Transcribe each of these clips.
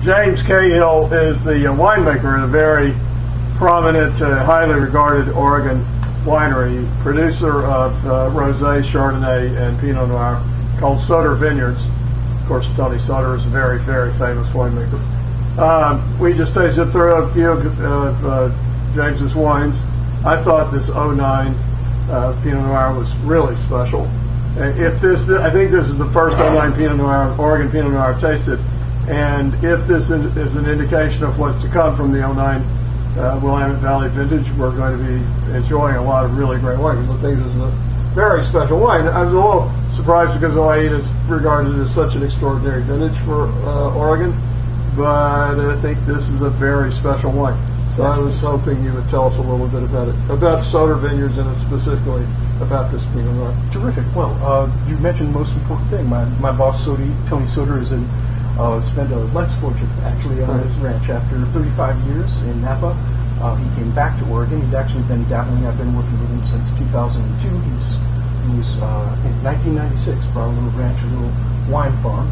James Cahill is the winemaker at a very prominent, highly regarded Oregon winery, producer of Rosé, Chardonnay, and Pinot Noir, called Soter Vineyards. Of course, Tony Soter is a very, very famous winemaker. We just tasted through a few of James's wines. I thought this 09 Pinot Noir was really special. I think this is the first 09 Pinot Noir, Oregon Pinot Noir I've tasted. And if this is an indication of what's to come from the 09 Willamette Valley vintage, we're going to be enjoying a lot of really great wine. I think this is a very special wine. I was a little surprised because 08 is regarded as such an extraordinary vintage for Oregon, but I think this is a very special wine. So I was hoping you would tell us a little bit about it, about Soter Vineyards, and specifically about this Pinot Noir. Terrific. Well, you mentioned the most important thing. My boss, Tony Soter, is spent a life's fortune actually on this ranch. After 35 years in Napa, he came back to Oregon. He'd actually been dabbling. I've been working with him since 2002. He was in 1996 brought a little ranch, a little wine farm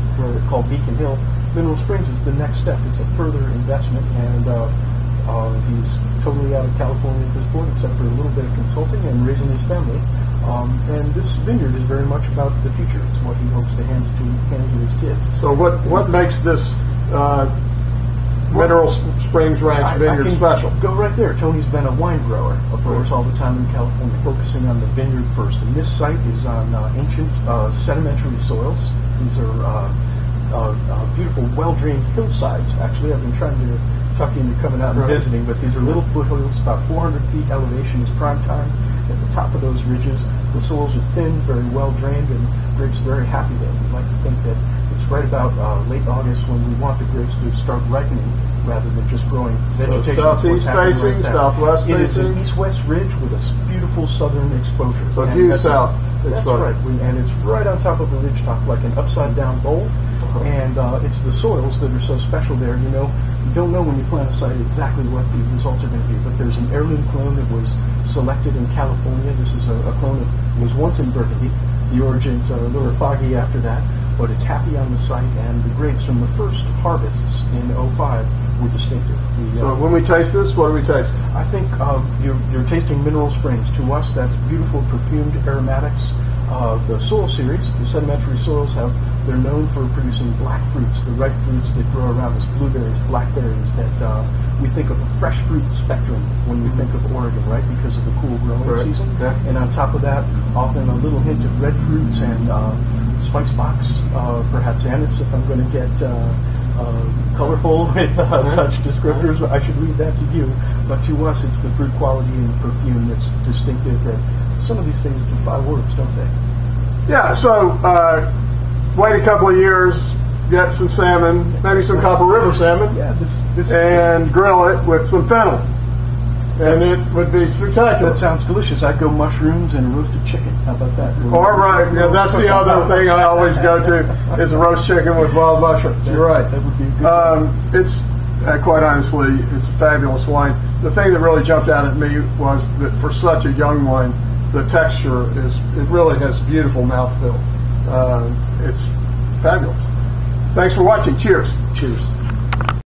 called Beacon Hill. Mineral Springs is the next step. It's a further investment, and he's totally out of California at this point, except for a little bit of consulting and raising his family. And this vineyard is very much about the future. It's what he hopes to hand to his kids. So what makes this Mineral Springs Ranch vineyard special? Go right there. Tony's been a wine grower, of course, all the time in California, focusing on the vineyard first. And this site is on ancient sedimentary soils. These are beautiful, well-drained hillsides. Actually, I've been trying to talk you into coming out and visiting, but these are little foothills, about 400 feet elevation is prime time. At the top of those ridges, the soils are thin, very well drained, and grapes are very happy there. We like to think that it's right about late August when we want the grapes to start ripening rather than just growing vegetation. So southeast facing, southwest facing? It is an east-west ridge with a beautiful southern exposure. So due south. That's right, and it's right on top of a ridge top, like an upside-down bowl. And it's the soils that are so special there. You don't know when you plant a site exactly what the results are going to be, but there's an heirloom clone that was selected in California. This is a clone that was once in Burgundy. The origins are a little foggy after that, but it's happy on the site, and the grapes from the first harvests in 05 were distinctive. So when we taste this, what do we taste? I think you're tasting Mineral Springs. To us, that's beautiful perfumed aromatics. The soil series, the sedimentary soils, they're known for producing black fruits, the ripe fruits that grow around us, blueberries, blackberries, that we think of a fresh fruit spectrum when we think of Oregon, right, because of the cool growing season. Yeah. And on top of that, often a little hint of red fruits and spice box, perhaps anise, if I'm going to get colorful with such descriptors. I should leave that to you. But to us, it's the fruit quality and the perfume that's distinctive. That some of these things defy words, don't they? Yeah, so wait a couple of years, get some salmon, maybe some Copper River salmon, and grill it with some fennel. And it would be spectacular. That sounds delicious. I'd go mushrooms and roasted chicken. How about that? All right. Yeah, that's the other thing I always go to is a roast chicken with wild mushrooms. You're right. That would be good. It's quite honestly, it's a fabulous wine. The thing that really jumped out at me was that for such a young wine, the texture it really has beautiful mouthfeel. It's fabulous. Thanks for watching. Cheers. Cheers.